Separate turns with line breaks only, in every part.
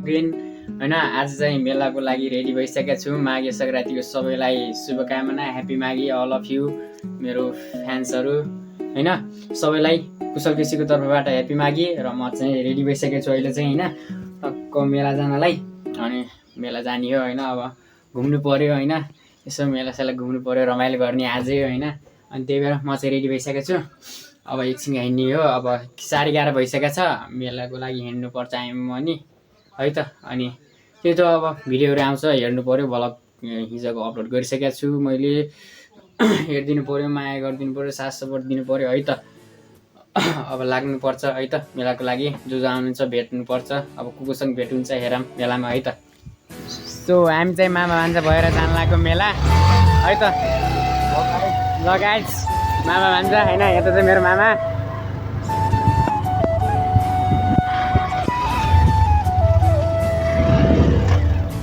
Queen हैन। आज चाहिँ मेलाको लागि रेडी भइसकेको छु। माघे संक्रान्तिको सबैलाई शुभकामना, happy Maghe all of you मेरो फ्यान्सहरू हैन। सबैलाई कुशल केसीको तर्फबाट ह्यापी माघे। र म चाहिँ रेडी भइसकेको छु अहिले चाहिँ हैन, टक्क मेला जानलाई। अनि मेला जाने हो हैन, अब घुम्नु पर्यो हैन, यसो मेलासेला घुम्नु पर्यो, रमाइलो गर्ने आजै हैन। अनि त्यही भएर म चाहिँ रेडी भइसकेको छु। अब एकछिन हिँड्ने हो। अब 11:30 भइसकेको छ, मेलाको लागि हिँड्नुपर्छ हामी नि है त। अनि त्यो त अब भिडियोहरू आउँछ, हेर्नु पर्यो। भ्लग हिजोको अपलोड गरिसकेको छु मैले। हेरिदिनु पर्यो, माया गरिदिनु पर्यो, साथ सपोर्ट दिनु पर्यो है त। अब लाग्नुपर्छ है त मेलाको लागि। जो आउनुहुन्छ भेट्नुपर्छ। अब कुकोसँग भेट हुन्छ हेरौँ मेलामा है त। सो हामी चाहिँ मामा भान्जा भएर जान लागेको मेला है त। ल गाइस, मामा भान्जा हैन, यता चाहिँ मेरो मामा।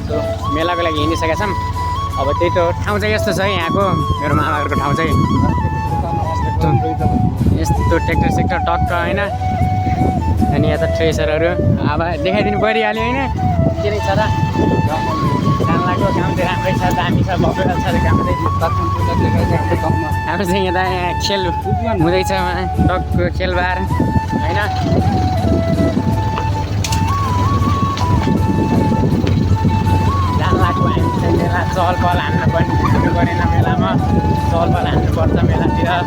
सो मेलाको लागि हिँडिसकेका छौँ। अब त्यही त ठाउँ चाहिँ यस्तो छ है यहाँको, मेरो मामाहरूको ठाउँ चाहिँ यस्तो ट्र्याक्टर सेक्टर टक्क हैन। अनि यता ट्रेसरहरू अब देखाइदिनु परिहाल्यो हैन। के नै छ र, जान लाग्यो। काम चाहिँ राम्रै छ, दामी छ, भव्य छ काम चाहिँ। हाम्रो चाहिँ यता खेल हुँदैछ टक्क खेलबार हैन। जान लाग्यो हामी चाहिँ मेला। चहल पहल हान्नु परेन मेलामा, चहल पहल हान्नुपर्छ मेलातिर अब।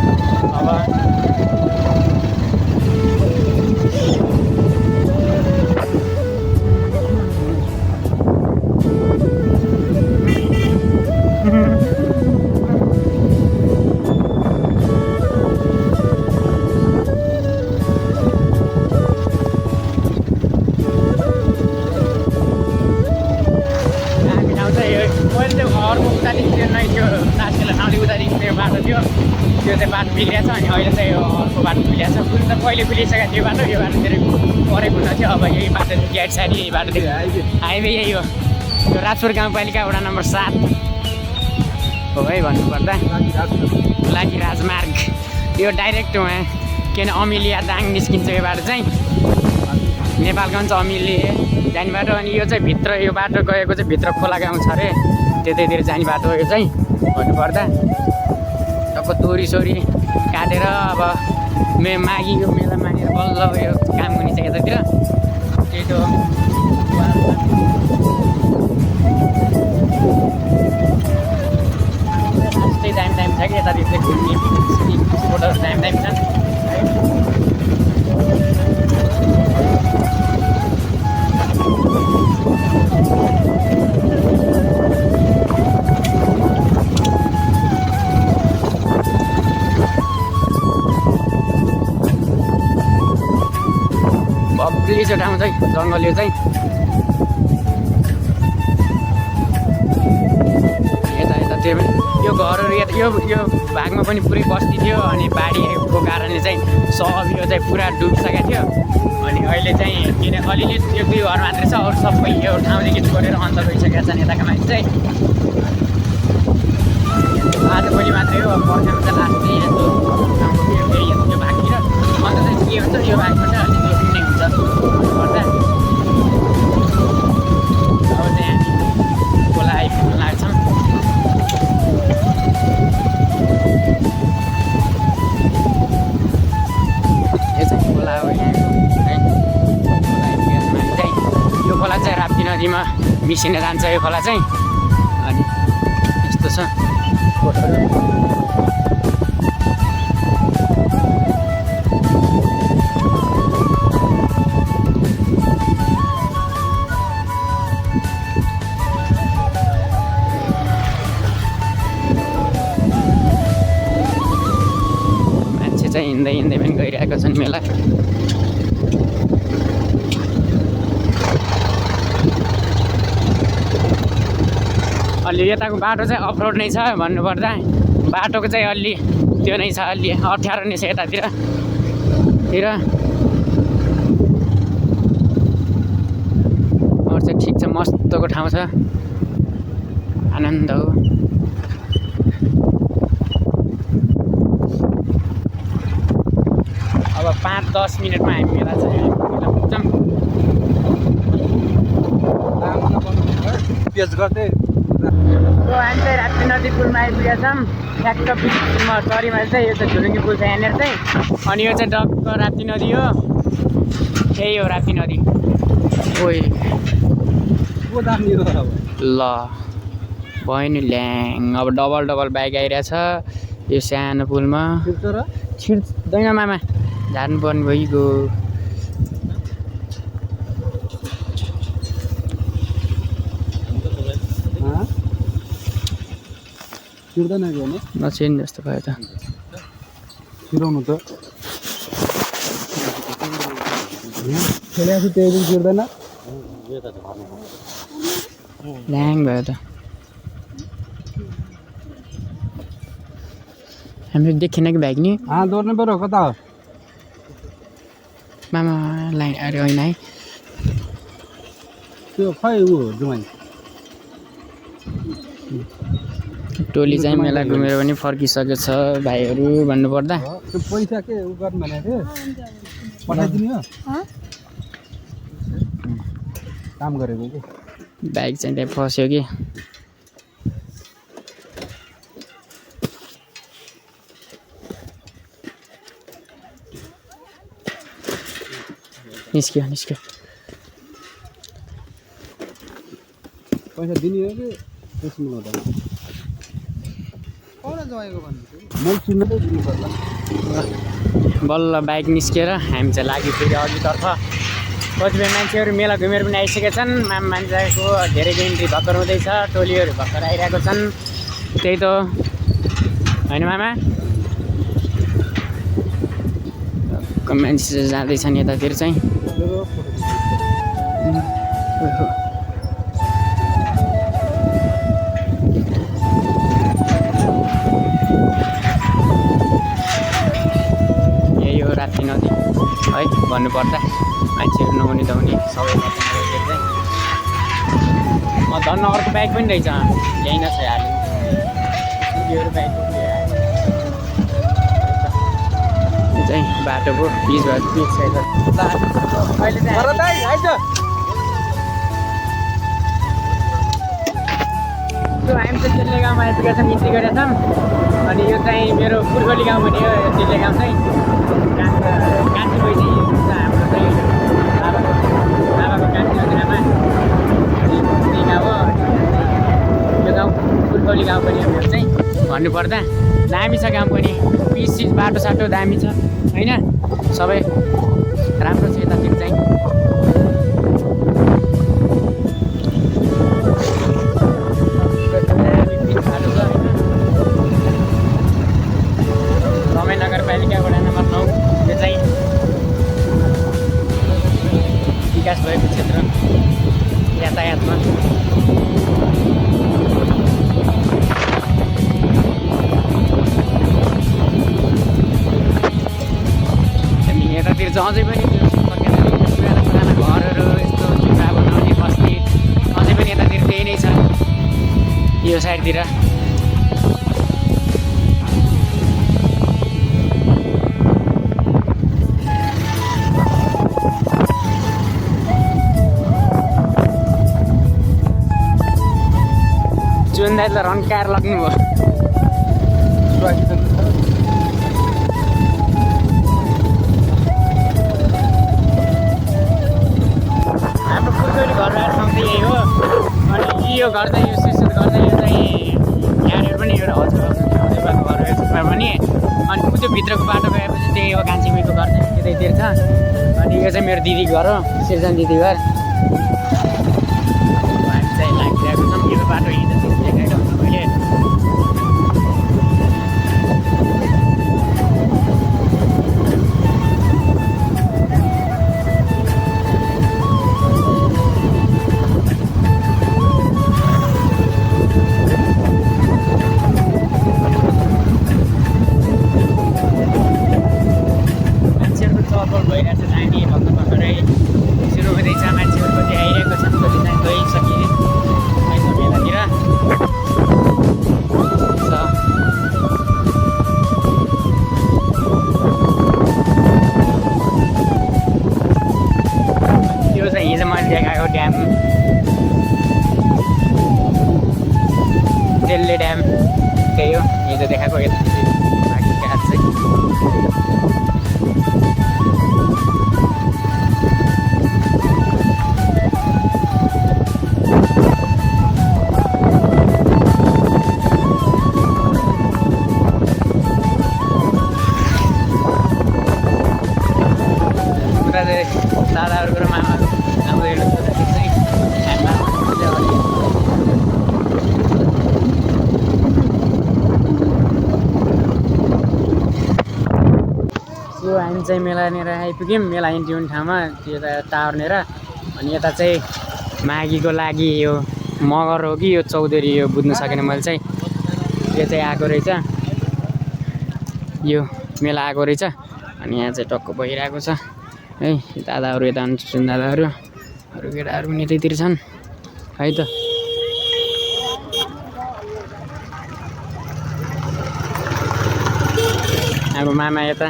त्यो चाहिँ बाटो बिग्रिएको छ। अनि अहिले चाहिँ अर्को बाटो खुलिएको छ। कुन त पहिले खुलिसकेको थियो बाटो, यो बाटोतिर परेको हुन्थ्यो। अब यही बाटो गेट साइड यही बाटोतिर हाइवे यही हो। यो राजपुर गाउँपालिका वडा नम्बर 7 हो है भन्नुपर्दा, लागि राजमार्ग। यो डाइरेक्ट वहाँ के अरे अमिलिया दाङ निस्किन्छ यो बाटो चाहिँ, नेपालगञ्ज अमिलिया जाने बाटो। अनि यो चाहिँ भित्र, यो बाटो गएको चाहिँ भित्र खोला गाउँ छ अरे, त्यतैतिर जाने बाटो हो यो चाहिँ भन्नुपर्दा। टक्क दोरी काटेर अब माघीको मेला मानेर बल्ल यो काम हुने छ यतातिर। त्यही त त्यही दामी छ कि यतातिर चाहिँ घुम्ने स्पोटहरू दामी छ। भब्लिस ठाउँ चाहिँ जङ्गल यो चाहिँ। यतातिर पनि यो घरहरू यो भागमा पनि पुरै बस्ती थियो। अनि बाढीको कारणले चाहिँ सब यो चाहिँ पुरा डुबिसकेको थियो। अनि अहिले चाहिँ किन अलिअलि यो 2 घर मात्रै छ, अरू सबै यो ठाउँदेखि छोडेर अन्त गइसकेका छन् यताका मान्छे चाहिँ। आज भोलि मात्रै हो, पर्खामा चाहिँ लास्ट चाहिँ यस्तो यो भागतिर। अन्त चाहिँ के हुन्छ यो भागमा चाहिँ अलिक जोखिम नै हुन्छ भन्नुपर्दा। अब चाहिँ हामी खोला आइपुग्न लाग्छौँ। यो चाहिँ खोला हो यहाँको है। खोला आइपुगेछौँ हामी चाहिँ। यो खोला चाहिँ राप्ती नदीमा मिसिन जान्छ यो खोला चाहिँ। अनि यस्तो छ हिँड्दै पनि गइरहेका छन् मेला। अलि यताको बाटो चाहिँ अफरोड नै छ भन्नुपर्दा। बाटोको चाहिँ अलि त्यो नै छ, अलि अप्ठ्यारो नै छ यतातिर। अरू चाहिँ ठिक छ, मस्तको ठाउँ छ, आनन्द हो। अब 5-10 मिनटमा हामी मेला चाहिँ पुग्छौँ।
पेज गर्दै
हामी चाहिँ राप्ती नदी पुलमा आइपुगेका छौँ। ठ्याक्क बिचमा चरीमा चाहिँ यो चाहिँ झुलुङ्गी पुल छ यहाँनिर चाहिँ। अनि यो चाहिँ टक्क राप्ती नदी हो। यही हो राप्ती नदी। ओइ ल भयो नि ल्याङ। अब डबल डबल बाइक आइरहेछ यो सानो पुलमा। छिर्दैन मामा, झार्नुपर्ने भइगयो। नछिर्ने जस्तो भयो त।
छिराउनु त खेलेपछि त्यही दिन छिर्दैन।
ल्याङ भयो त। हामीले देखेन कि बाइक नि।
दौड्नु पर्यो। कता हो
मामा लाइन अरे होइन है
त्यो खै ऊ जुमाइ
टोली चाहिँ मेला घुमेर पनि फर्किसकेछ भाइहरू भन्नुपर्दा।
त्यो पैसा के उ गर्नु भनेको थियो पठाइदिनु हो काम गरेको कि
बाइक चाहिँ त्यहाँ फस्यो कि। निस्क्यो निस्क्यो।
पैसा दिने हो कि त्यसमा हुँदैन। मैले चिन्दै दिनु पर्ला।
बल्ल बाइक निस्केर हामी चाहिँ लाग्यो फेरि अघितर्फ। कतिपय मान्छेहरू मेला घुमेर पनि आइसकेका छन्। मान्छेको धेरैको इन्ट्री भर्खर हुँदैछ। टोलीहरू भर्खर आइरहेको छन्। त्यही त होइन मामा। मान्छे जाँदैछन् यतातिर चाहिँ। यही हो राप्ती नदी है भन्नुपर्दा। मान्छेहरू नहुने धाउने सबै चाहिँ धन्न अर्को बाइक पनि रहेछ यहीँ न छ हाल्नु बाइक चाहिँ बाटो पो पिच भयो। पिच छ अहिले चाहिँ हामी चाहिँ चिल्ले गाउँमा आइपुगेका छौँ। इन्ट्री गरेका छौँ। अनि यो चाहिँ मेरो पुर्खोली गाउँ पनि हो। चिल्ले गाउँ चाहिँ कान्छी बोइ चाहिँ हाम्रो चाहिँ बाबाको कान्छी हजुरआमा त्यही गाउँ हो। यो गाउँ पुर्खोली गाउँ पनि हो मेरो चाहिँ भन्नुपर्दा। दामी छ गाउँ पनि। पिच सिच बाटो साटो दामी छ होइन। सबै राम्रो छ यतातिर चाहिँ। रमाई नगरपालिका वडा नम्बर 9 यो चाहिँ विकास भएको क्षेत्र यातायातमा। यतातिर चाहिँ अझै पनि पुराना घरहरू यस्तो चुल्हा बनाउने बस्ती अझै पनि यतातिर त्यही नै छ यो साइडतिर। जुन दाइ त रन्काएर लाग्नु भयो। हाम्रो पुर्खौली घर आएर ठाउँ चाहिँ यही हो। अनि यो घर चाहिँ यो सिसुर घर चाहिँ यो चाहिँ यहाँनिर पनि एउटा हजुरबाको घर रहेछ पनि। अनि त्यो भित्रको बाटो गएपछि त्यही हो कान्छी बोइको घर चाहिँ त्यतैतिर छ। अनि यो चाहिँ मेरो दिदीको घर हो, सिर्जना दिदी घर। हामी चाहिँ लागिरहेको छौँ। यो बाटो हिँड्दा चाहिँ देखाइरहनु मैले। तेलले ड्याम त्यही हो हिजो देखाएको यता बाँकी घाट चाहिँ दादाहरूको र मामा आउँदै सो हामी चाहिँ मेलानेर आइपुग्यौँ मेला इन्ट्री हुने ठाउँमा त्यो यता टार्नेर अनि यता चाहिँ माघीको लागि यो मगर हो कि यो चौधरी यो बुझ्नु सकेन मैले चाहिँ यो चाहिँ आएको रहेछ यो मेला आएको रहेछ अनि यहाँ चाहिँ टक्क भइरहेको छ है दादाहरू यता सुन दादाहरू अरू केटाहरू पनि यतैतिर छन् है त अब मामा यता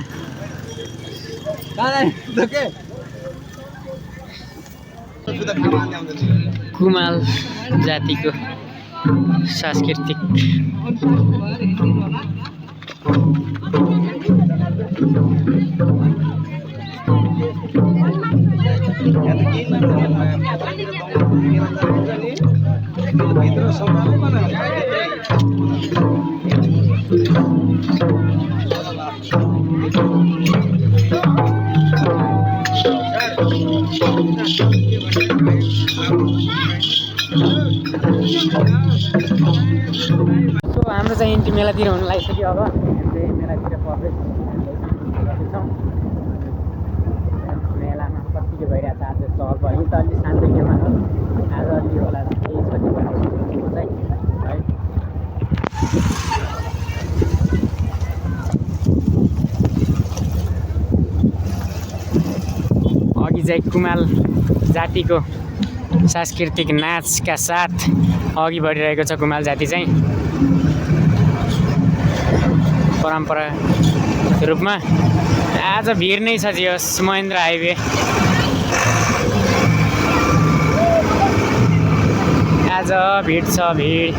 कुमाल जातिको सांस्कृतिक सो हाम्रो चाहिँ इन्ट्री मेलातिर हुन लागिसक्यो अब चाहिँ मेलातिर पर्दै मेलामा कतिको भइरहेको छ आज चहल पहल त अलि शान्ति के माहौल आज अलि होला केही कति चाहिँ है अघि चाहिँ कुमाल जातिको सांस्कृतिक नाचका साथ अघि बढिरहेको छ कुमाल जाति चाहिँ परम्परा रूपमा आज भिड नै छ जियोस् महेन्द्र हाइवे आज भिड छ भिड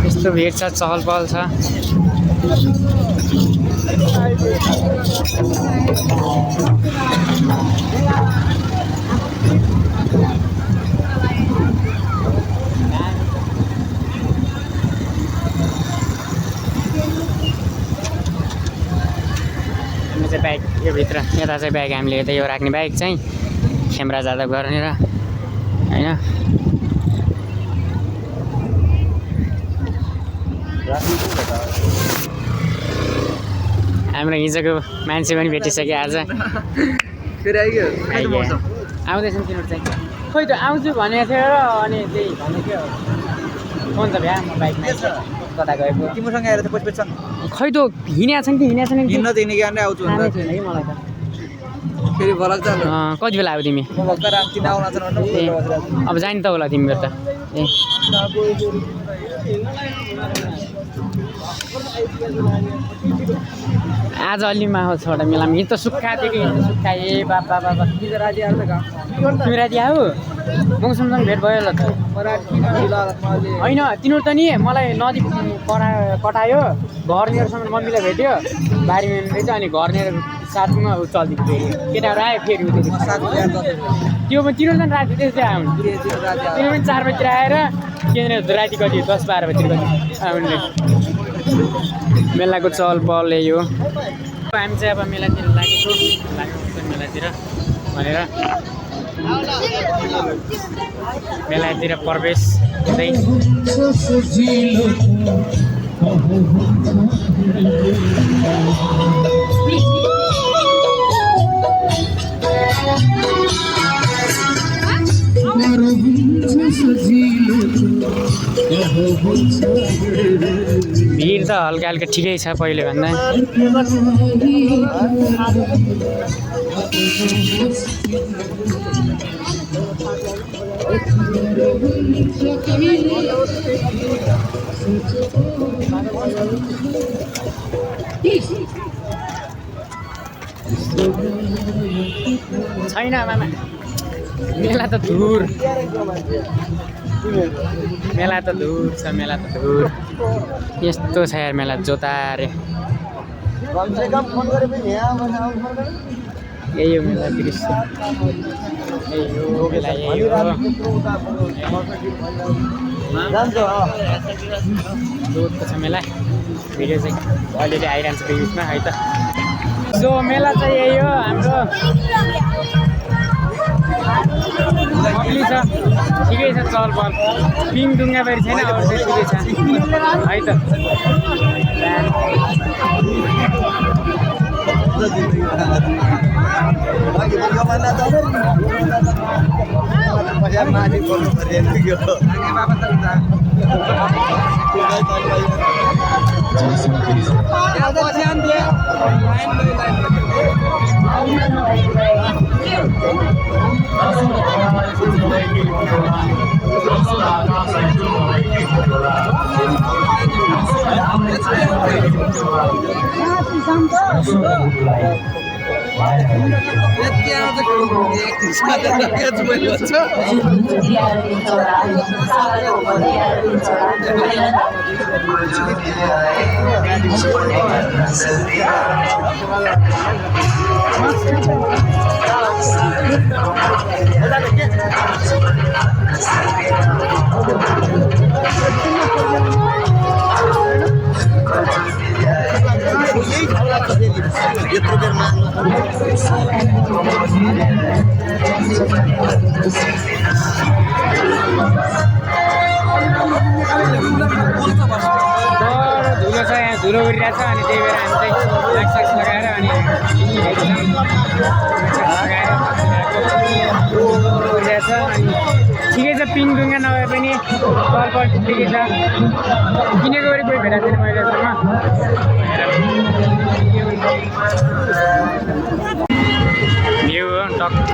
यस्तो भिड छ चहल पहल छ चाहिँ बाइक यो भित्र यता चाहिँ बाइक हामीले यता यो राख्ने बाइक चाहिँ खेमरा जाँदा गरेर होइन हाम्रो हिजोको मान्छे पनि भेटिसक्यो आज आउँदैछन् तिनीहरू चाहिँ खोइ त आउँछु भनेको थियो र अनि त्यही भनेको थियो फोन त भ्या म बाइकमा कता गएको
तिमीसँग आएर त पछिपछि
खै त हिँडेको छन् कि हिँडेको छन्
हिँड्न त हिँडेको आउने आउँछु
छैन कि मलाई त
फेरि भलक जानु
कति बेला आऊ तिमी अब जाने त होला तिमीहरू त ए आज अलि माहौल छ एउटा मेलामा हिँड त सुक्खा थियो कि सुक्खा ए बाबा बाबा तिमी राति आऊ मौसमसँग भेट भयो होला त होइन तिनीहरू त नि मलाई नदी कटायो घरनेरसँग मम्मीलाई भेट्यो बारीमा रहेछ अनि घरनेर साथमा ऊ चल्दिएको फेरि केटाहरू आयो फेरि त्यो पनि तिनीहरू पनि राति त्यस्तै आउनु तिनीहरू पनि 4 बजीतिर आएर केन्द्र राति कति 10-12 बजीतिर कति आउनु मेलाको चहल पहल यो हामी चाहिँ अब मेलातिर लागेको मेलातिर भनेर मेलातिर प्रवेश हुँदै भिड त हल्का हल्का ठिकै छ पहिले भन्दा छैन मामा मेला त धुर मेला त धुर छ मेला त धुर यस्तो छ यार मेला जोतारे यही हो मेला दृश्य यही हो मेला यही हो जोतको छ मेला भिडियो चाहिँ अलिअलि आइरहन्छ बिचमा है त सो मेला चाहिँ यही हो हाम्रो पब्लिक छ ठिकै छ चहल पहल पिङ डुङ्गा बारी छैन अरू चाहिँ ठिकै छ है त धुलो छ यहाँ धुलो उडिरहेको छ अनि त्यही भएर हामी चाहिँ मास्क लगाएर अनि उडिरहेको छ अनि ठिकै छ पिङ डुङ्गा नभए पनि तल ठिकै छ किनेको गरी कोही भेटाएको थिएन मैले भ्यू हो टक्क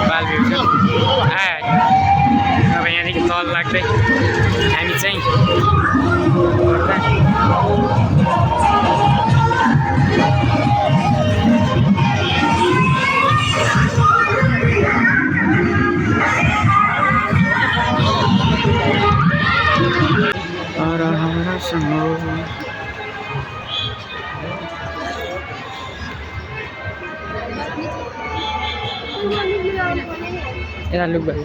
बाल भ्यू छ अब यहाँदेखि तल लाग्दै हामी चाहिँ यता लुक भयो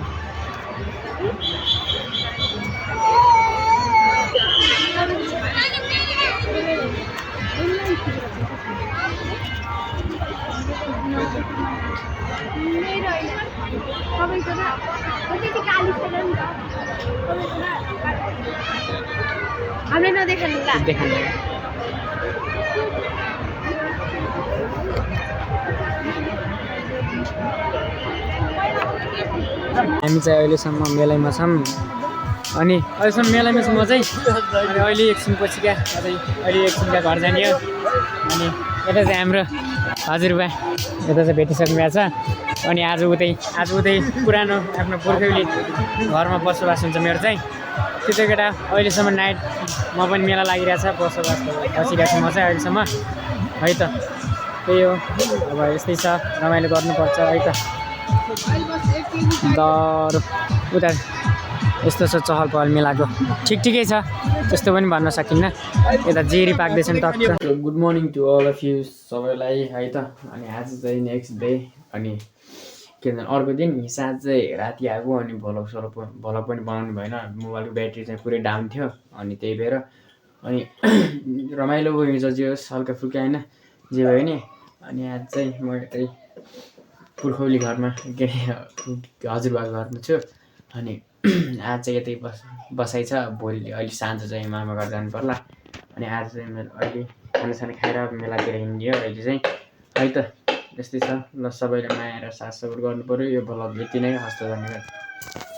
हामीले नदेखाउनु ल
देखाउनु हामी चाहिँ अहिलेसम्म मेलामा छौँ अनि अहिलेसम्म मेलामा छौँ म चाहिँ अनि अहिले एकछिनपछि क्या अझै अहिले एकछिनका घर जाने हो अनि यता चाहिँ हाम्रो हजुरबा यता चाहिँ भेटिसक्नु भएको छ अनि आज उतै पुरानो आफ्नो पुर्खौली घरमा बसोबास हुन्छ मेरो चाहिँ त्यो केटा अहिलेसम्म नाइटमा पनि मेला लागिरहेछ बसोबास बसिरहेको छु म चाहिँ अहिलेसम्म है त त्यही हो अब यस्तै छ रमाइलो गर्नुपर्छ है त दर उता यस्तो छ चहल पहल मेलाको ठिकै छ त्यस्तो पनि भन्न सकिन्न यता जेरी पाक्दैछन् टक्क good morning to all of you सबैलाई है त अनि आज चाहिँ नेक्स्ट डे अनि के भन्छ अर्को दिन साँझ चाहिँ राति आएको अनि भ्लग पनि बनाउनु भएन मोबाइलको ब्याट्री चाहिँ पुरै डाउन थियो अनि त्यही भएर अनि रमाइलो भयो जे होस् हल्का फुल्का होइन जे भयो नि अनि आज चाहिँ म यतै पुर्खौली घरमा के हजुरबाको घरमा छु अनि आज चाहिँ यतै बसाइ छ भोलि अहिले साँझ चाहिँ मामा घर जानु पर्ला अनि आज चाहिँ मैले अहिले खानासाना खाएर मेलातिर हिँडियो अहिले चाहिँ है त यस्तै छ ल सबैले माया र साथ सपोर्ट गर्नु पऱ्यो यो भ्लग यति नै हस्त धन्यवाद।